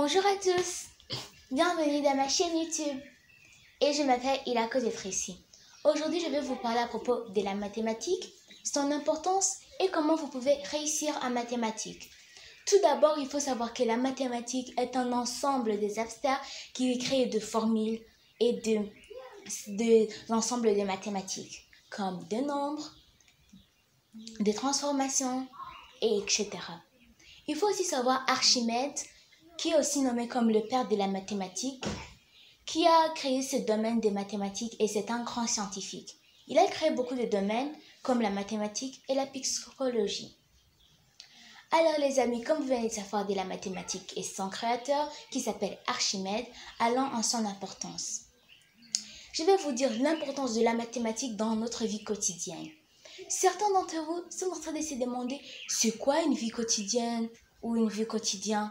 Bonjour à tous, bienvenue dans ma chaîne YouTube et je m'appelle Ila Kozetrici. Aujourd'hui, je vais vous parler à propos de la mathématique, son importance et comment vous pouvez réussir en mathématiques. Tout d'abord, il faut savoir que la mathématique est un ensemble des abstraits qui est créé de formules et de l'ensemble des mathématiques, comme des nombres, des transformations, et etc. Il faut aussi savoir Archimède, qui est aussi nommé comme le père de la mathématique, qui a créé ce domaine des mathématiques et c'est un grand scientifique. Il a créé beaucoup de domaines comme la mathématique et la psychologie. Alors les amis, comme vous venez de savoir de la mathématique et son créateur qui s'appelle Archimède, allons en son importance. Je vais vous dire l'importance de la mathématique dans notre vie quotidienne. Certains d'entre vous sont en train de se demander c'est quoi une vie quotidienne ou une vie quotidienne.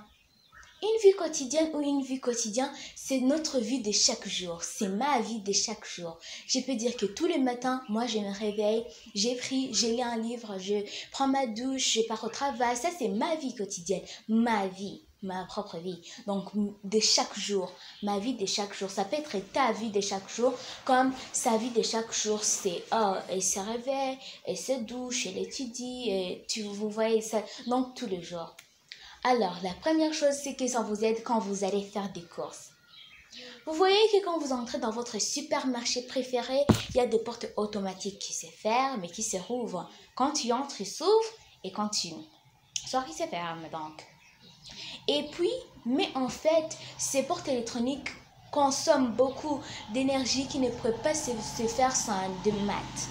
Une vie quotidienne ou une vie quotidienne, c'est notre vie de chaque jour. C'est ma vie de chaque jour. Je peux dire que tous les matins, moi je me réveille, j'ai lu un livre, je prends ma douche, je pars au travail. Ça c'est ma vie quotidienne, ma vie, ma propre vie. Donc de chaque jour, ma vie de chaque jour. Ça peut être ta vie de chaque jour, comme sa vie de chaque jour, c'est elle se réveille, elle se douche, elle étudie, et vous voyez ça, donc tous les jours. Alors, la première chose, c'est que ça vous aide quand vous allez faire des courses. Vous voyez que quand vous entrez dans votre supermarché préféré, il y a des portes automatiques qui se ferment et qui se rouvrent. Quand tu entres, ils s'ouvrent et quand tu sors, ils se ferment donc. Et puis, mais en fait, ces portes électroniques consomment beaucoup d'énergie qui ne pourrait pas se faire sans de maths.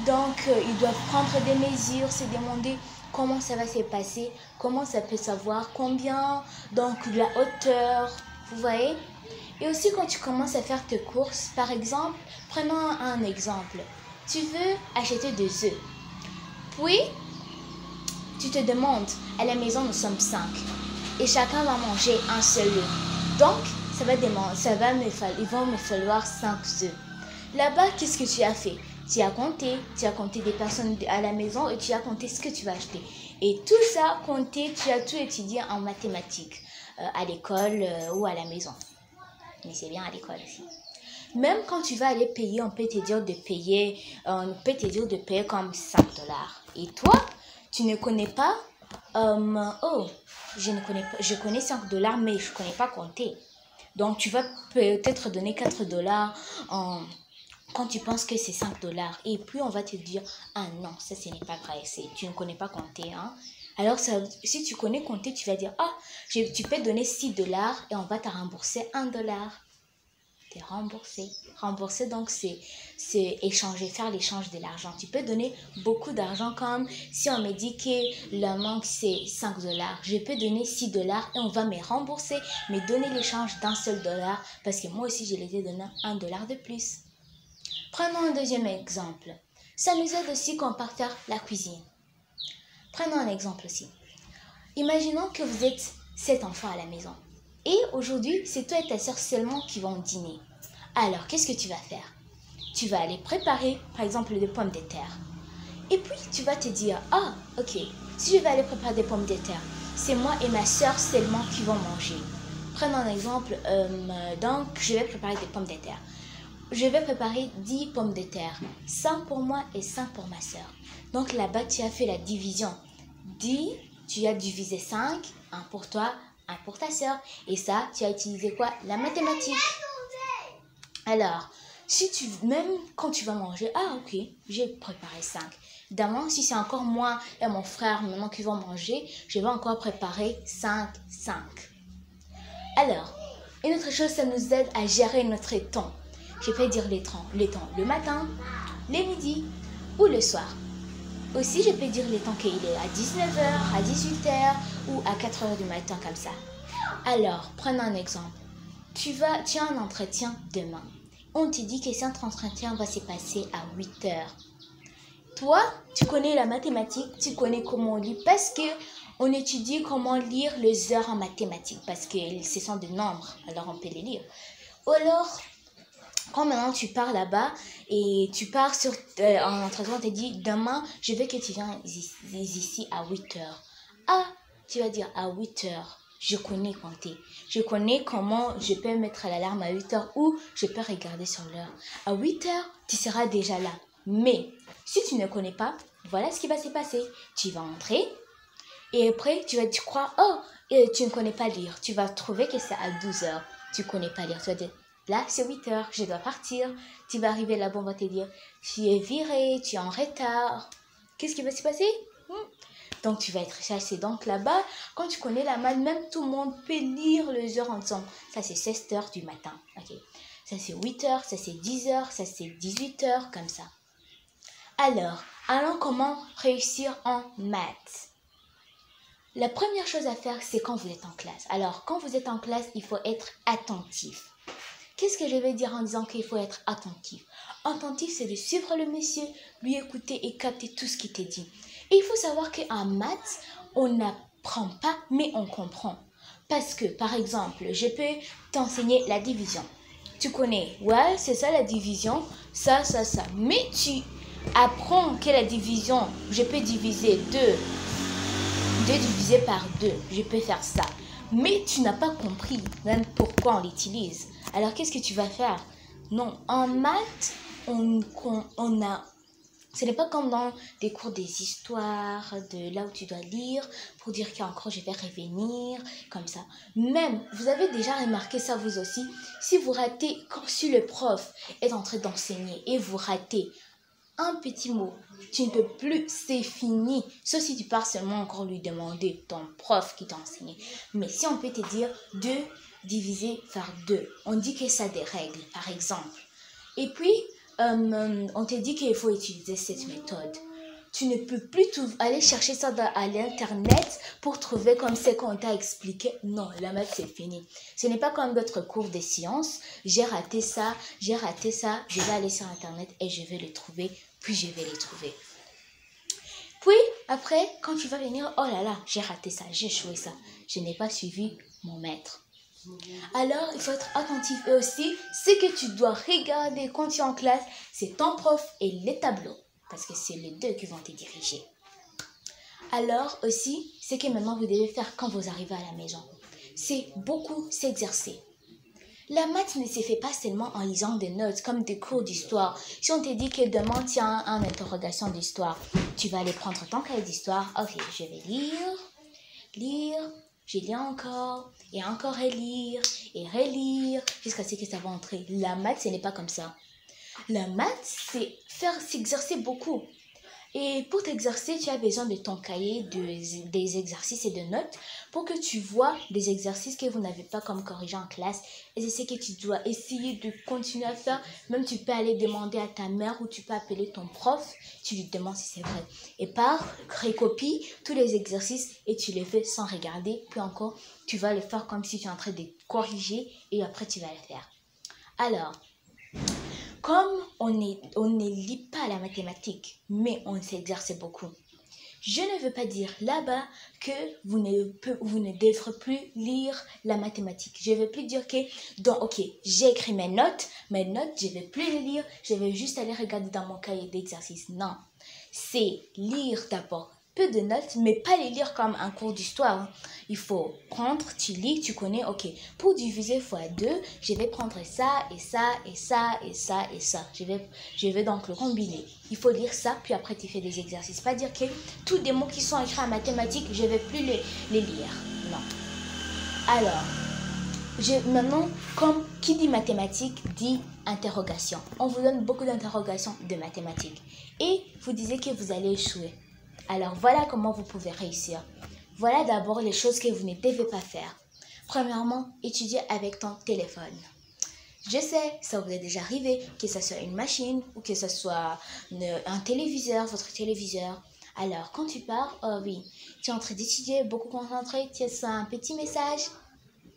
Donc, ils doivent prendre des mesures, se demander comment ça va se passer, comment ça peut savoir, combien, donc la hauteur, vous voyez. Et aussi quand tu commences à faire tes courses, par exemple, prenons un exemple. Tu veux acheter des œufs. Puis, tu te demandes, à la maison nous sommes 5 et chacun va manger un seul œuf. Donc, il va me falloir 5 œufs. Là-bas, qu'est-ce que tu as fait? Tu as compté des personnes à la maison et tu as compté ce que tu vas acheter. Et tout ça, compté, tu as tout étudié en mathématiques, à l'école ou à la maison. Mais c'est bien à l'école aussi. Même quand tu vas aller payer, on peut te dire de payer comme 5 $. Et toi, tu ne connais pas, je connais 5 $, mais je ne connais pas compter. Donc, tu vas peut-être donner 4 $ quand tu penses que c'est 5 $. Et puis, on va te dire, ah non, ça, ce n'est pas vrai. Tu ne connais pas compter. Hein? Alors, si tu connais compter, tu vas dire, ah, tu peux donner 6 $ et on va te rembourser 1 $. T'es remboursé. Rembourser, donc, c'est échanger, faire l'échange de l'argent. Tu peux donner beaucoup d'argent comme si on me dit que le manque, c'est 5 $. Je peux donner 6 $ et on va me rembourser, mais donner l'échange d'un seul dollar parce que moi aussi, je les ai donné 1 $ de plus. Prenons un deuxième exemple. Ça nous aide aussi quand on part faire la cuisine. Prenons un exemple aussi. Imaginons que vous êtes 7 enfants à la maison. Et aujourd'hui, c'est toi et ta soeur seulement qui vont dîner. Alors, qu'est-ce que tu vas faire? Tu vas aller préparer, par exemple, des pommes de terre. Et puis, tu vas te dire, ah, ok, si je vais aller préparer des pommes de terre, c'est moi et ma soeur seulement qui vont manger. Prenons un exemple, donc je vais préparer des pommes de terre. Je vais préparer 10 pommes de terre, 5 pour moi et 5 pour ma soeur. Donc là-bas, tu as fait la division. 10, tu as divisé 5, 1 pour toi, 1 pour ta soeur. Et ça, tu as utilisé quoi? La mathématique. Alors, même quand tu vas manger, ah ok, j'ai préparé 5. Demain, si c'est encore moi et mon frère maintenant qui vont manger, je vais encore préparer 5. Alors, une autre chose, ça nous aide à gérer notre temps. Je peux dire les temps, le matin, le midi ou le soir. Aussi, je peux dire les temps qu'il est à 19 h, à 18 h ou à 4 h du matin comme ça. Alors, prenons un exemple. Tu as un entretien demain. On te dit que cet entretien va se passer à 8 h. Toi, tu connais la mathématique, tu connais comment on lit parce que on étudie comment lire les heures en mathématiques parce que ce sont des nombres, alors on peut les lire. Ou alors, quand maintenant tu pars là-bas et tu pars en entretien, on te dit demain, je veux que tu viennes ici à 8 h. Ah, tu vas dire à 8 h. Je connais compter. Je connais comment je peux mettre l'alarme à 8 heures ou je peux regarder sur l'heure. À 8 heures, tu seras déjà là. Mais si tu ne connais pas, voilà ce qui va se passer. Tu vas entrer et après, tu vas te croire, oh, tu ne connais pas lire. Tu vas trouver que c'est à 12 heures. Tu ne connais pas lire. Tu vas dire, là, c'est 8 heures, je dois partir. Tu vas arriver là-bas, on va te dire, tu es viré, tu es en retard. Qu'est-ce qui va se passer? Donc, tu vas être chassé. Donc, là-bas, quand tu connais la maths, même tout le monde peut lire les heures ensemble. Ça, c'est 16 heures du matin. Ok. Ça, c'est 8 heures, ça, c'est 10 heures, ça, c'est 18 heures, comme ça. Alors, comment réussir en maths? La première chose à faire, c'est quand vous êtes en classe. Alors, quand vous êtes en classe, il faut être attentif. Qu'est-ce que je vais dire en disant qu'il faut être attentif? Attentif, c'est de suivre le monsieur, lui écouter et capter tout ce qu'il te dit. Et il faut savoir qu'en maths, on n'apprend pas, mais on comprend. Parce que, par exemple, je peux t'enseigner la division. Tu connais, ouais, c'est ça la division, ça. Mais tu apprends que la division, je peux diviser 2 divisé par 2, je peux faire ça. Mais tu n'as pas compris même pourquoi on l'utilise. Alors, qu'est-ce que tu vas faire? Non, en maths, ce n'est pas comme dans des cours des histoires, de là où tu dois lire, pour dire qu'encore je vais revenir, comme ça. Même, vous avez déjà remarqué ça vous aussi, si vous ratez, si le prof est en train d'enseigner et vous ratez un petit mot, tu ne peux plus, c'est fini. Sauf si tu pars seulement encore lui demander ton prof qui t'a enseigné. Mais si on peut te dire 2 divisé par 2, on dit que ça a des règles, par exemple. Et puis, on te dit qu'il faut utiliser cette méthode. Tu ne peux plus aller chercher ça à l'internet pour trouver comme c'est qu'on t'a expliqué. Non, la maths, c'est fini. Ce n'est pas comme d'autres cours de sciences. J'ai raté ça, je vais aller sur internet et je vais le trouver, puis je vais les trouver. Puis, après, quand tu vas venir, oh là là, j'ai raté ça, j'ai échoué ça. Je n'ai pas suivi mon maître. Alors, il faut être attentif. Et aussi, ce que tu dois regarder quand tu es en classe, c'est ton prof et les tableaux. Parce que c'est les deux qui vont te diriger. Alors aussi, ce que maintenant vous devez faire quand vous arrivez à la maison, c'est beaucoup s'exercer. La maths ne se fait pas seulement en lisant des notes comme des cours d'histoire. Si on te dit que demain, tiens, une interrogation d'histoire, tu vas aller prendre ton cahier d'histoire. Ok, je vais lire, je lis encore, et encore relire, jusqu'à ce que ça va entrer. La maths, ce n'est pas comme ça. La maths, c'est s'exercer beaucoup. Et pour t'exercer, tu as besoin de ton cahier, des exercices et de notes pour que tu vois des exercices que vous n'avez pas comme corrigé en classe. Et c'est ce que tu dois essayer de continuer à faire. Même tu peux aller demander à ta mère ou tu peux appeler ton prof. Tu lui demandes si c'est vrai. Et recopie tous les exercices et tu les fais sans regarder. Puis encore, tu vas le faire comme si tu es en train de corriger et après tu vas le faire. Alors, comme on ne lit pas la mathématique, mais on s'exerce beaucoup, je ne veux pas dire là-bas que vous ne devrez plus lire la mathématique. Je ne veux plus dire que, ok, j'ai écrit mes notes, je ne vais plus les lire, je vais juste aller regarder dans mon cahier d'exercice. Non, c'est lire d'abord peu de notes, mais pas les lire comme un cours d'histoire. Il faut prendre, tu lis, tu connais, ok, pour diviser fois 2, je vais prendre ça, et ça, et ça, et ça, et ça. Je vais donc le combiner. Il faut lire ça, puis après tu fais des exercices. Pas dire que tous des mots qui sont écrits en mathématiques, je ne vais plus les lire. Non. Alors, maintenant, comme qui dit mathématiques, dit interrogation. On vous donne beaucoup d'interrogations de mathématiques. Et vous disiez que vous allez échouer. Alors voilà comment vous pouvez réussir. Voilà d'abord les choses que vous ne devez pas faire. Premièrement, étudier avec ton téléphone. Je sais, ça vous est déjà arrivé, que ce soit une machine ou que ce soit un téléviseur, votre téléviseur. Alors, quand tu pars, oh oui, tu es en train d'étudier, beaucoup concentré, tu as un petit message.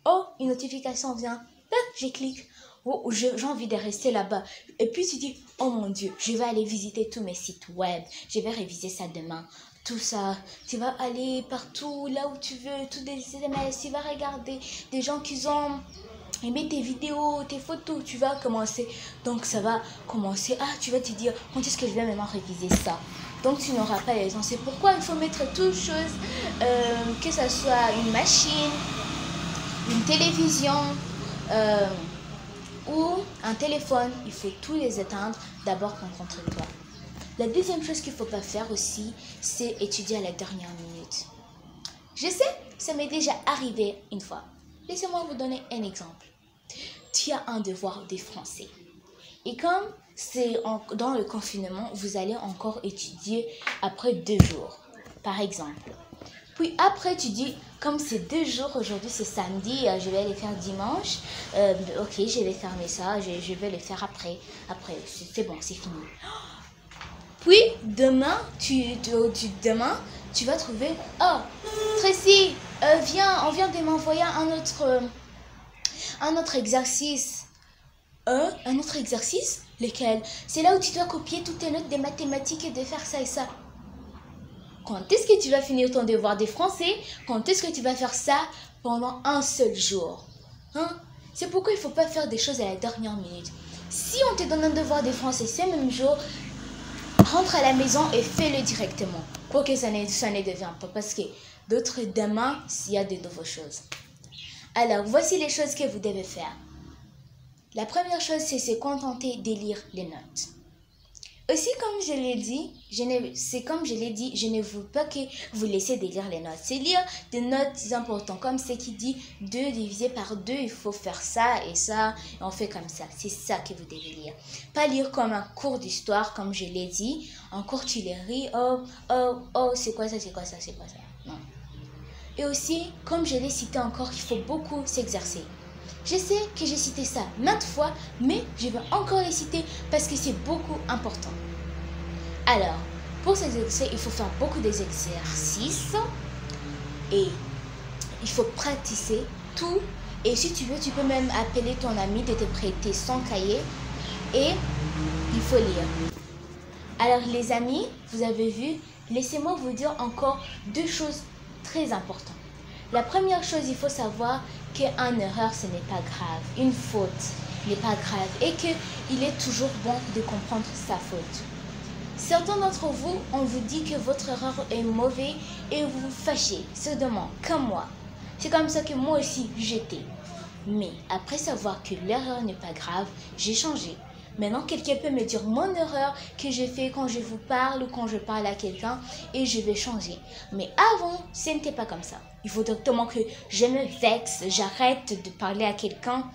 Oh, une notification vient. Là, je clique. Oh, j'ai envie de rester là-bas. Et puis tu dis, oh mon Dieu, je vais aller visiter tous mes sites web. Je vais réviser ça demain. Tout ça, tu vas aller partout, là où tu veux, tous des SMS, tu vas regarder des gens qui ont aimé tes vidéos, tes photos, tu vas commencer. Donc ça va commencer, tu vas te dire, quand est-ce que je vais maintenant réviser ça? Donc tu n'auras pas les raisons. C'est pourquoi il faut mettre toutes choses, que ce soit une machine, une télévision ou un téléphone, il faut tous les éteindre d'abord contre toi. La deuxième chose qu'il ne faut pas faire aussi, c'est étudier à la dernière minute. Je sais, ça m'est déjà arrivé une fois. Laissez-moi vous donner un exemple. Tu as un devoir de français. Et comme c'est dans le confinement, vous allez encore étudier après 2 jours, par exemple. Puis après, tu dis, comme c'est 2 jours, aujourd'hui c'est samedi, je vais les faire dimanche. Ok, je vais fermer ça, je vais le faire après. Après, c'est bon, c'est fini. Puis demain, demain, tu vas trouver, oh, Tracy, viens, on vient de m'envoyer un autre exercice. Un autre exercice? Lequel? C'est là où tu dois copier toutes tes notes des mathématiques et de faire ça et ça. Quand est-ce que tu vas finir ton devoir de français? Quand est-ce que tu vas faire ça pendant un seul jour? C'est pourquoi il ne faut pas faire des choses à la dernière minute. Si on te donne un devoir de français ce même jour, rentre à la maison et fais-le directement pour que ça ne devienne pas. Parce que d'autres demain, il y a de nouvelles choses. Alors, voici les choses que vous devez faire. La première chose, c'est se contenter de lire les notes. Aussi, comme je l'ai dit, je ne veux pas que vous laissiez de lire les notes. C'est lire des notes importantes, comme ce qui dit 2 divisé par 2, il faut faire ça et ça, et on fait comme ça. C'est ça que vous devez lire. Pas lire comme un cours d'histoire, comme je l'ai dit. En cours, tu les ris, oh, c'est quoi ça, c'est quoi ça, c'est quoi ça. Non. Et aussi, comme je l'ai cité encore, il faut beaucoup s'exercer. Je sais que j'ai cité ça maintes fois, mais je vais encore les citer parce que c'est beaucoup important. Alors, pour s'exercer, il faut faire beaucoup d'exercices et il faut pratiquer tout. Et si tu veux, tu peux même appeler ton ami de te prêter son cahier et il faut lire. Alors les amis, vous avez vu, laissez-moi vous dire encore 2 choses très importantes. La première chose, il faut savoir qu'une erreur, ce n'est pas grave. Une faute n'est pas grave et qu'il est toujours bon de comprendre sa faute. Certains d'entre vous, on vous dit que votre erreur est mauvaise et vous vous fâchez, seulement, comme moi. C'est comme ça que moi aussi, j'étais. Mais après savoir que l'erreur n'est pas grave, j'ai changé. Maintenant, quelqu'un peut me dire mon erreur que j'ai fait quand je vous parle ou quand je parle à quelqu'un et je vais changer. Mais avant, ce n'était pas comme ça. Il faut directement que je me vexe, j'arrête de parler à quelqu'un.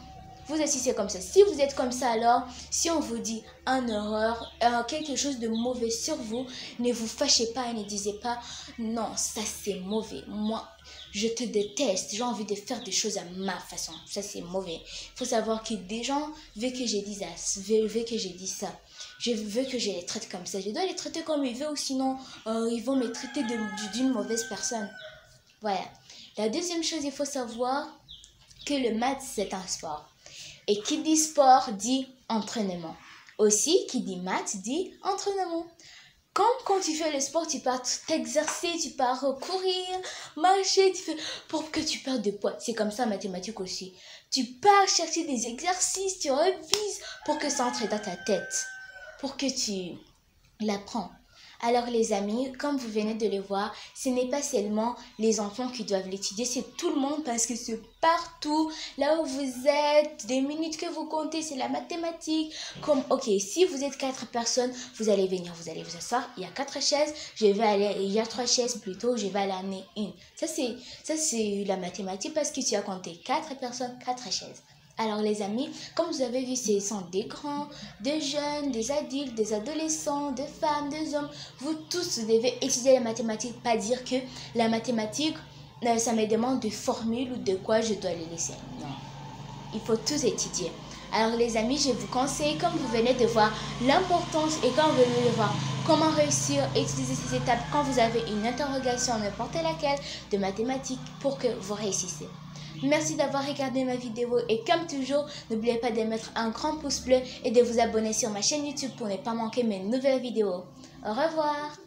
Vous aussi, c'est comme ça. Si vous êtes comme ça, alors, si on vous dit une erreur, quelque chose de mauvais sur vous, ne vous fâchez pas et ne disez pas « Non, ça c'est mauvais. Moi, je te déteste. J'ai envie de faire des choses à ma façon. Ça c'est mauvais. » Il faut savoir que des gens veulent que je dise ça. Je veux que je les traite comme ça. Je dois les traiter comme ils veulent ou sinon, ils vont me traiter d'une mauvaise personne. Voilà. La deuxième chose, il faut savoir que le maths, c'est un sport. Et qui dit sport dit entraînement. Aussi, qui dit maths dit entraînement. Comme quand tu fais le sport, tu pars t'exercer, tu pars courir, marcher, pour que tu perdes de poids. C'est comme ça en mathématiques aussi. Tu pars chercher des exercices, tu revises pour que ça entre dans ta tête, pour que tu l'apprends. Alors les amis, comme vous venez de le voir, ce n'est pas seulement les enfants qui doivent l'étudier, c'est tout le monde parce que c'est partout, là où vous êtes, des minutes que vous comptez, c'est la mathématique. Ok, si vous êtes 4 personnes, vous allez venir, vous allez vous asseoir, il y a 4 chaises, il y a 3 chaises plutôt, je vais aller amener une. Ça c'est la mathématique parce que tu as compté 4 personnes, 4 chaises. Alors les amis, comme vous avez vu, ce sont des grands, des jeunes, des adultes, des adolescents, des femmes, des hommes. Vous tous devez étudier la mathématique, pas dire que la mathématique, ça me demande de formules ou de quoi je dois les laisser. Non, il faut tous étudier. Alors les amis, je vous conseille, comme vous venez de voir l'importance et quand vous venez de voir comment réussir à utiliser ces étapes quand vous avez une interrogation, n'importe laquelle, de mathématiques pour que vous réussissiez. Merci d'avoir regardé ma vidéo et comme toujours, n'oubliez pas de mettre un grand pouce bleu et de vous abonner sur ma chaîne YouTube pour ne pas manquer mes nouvelles vidéos. Au revoir!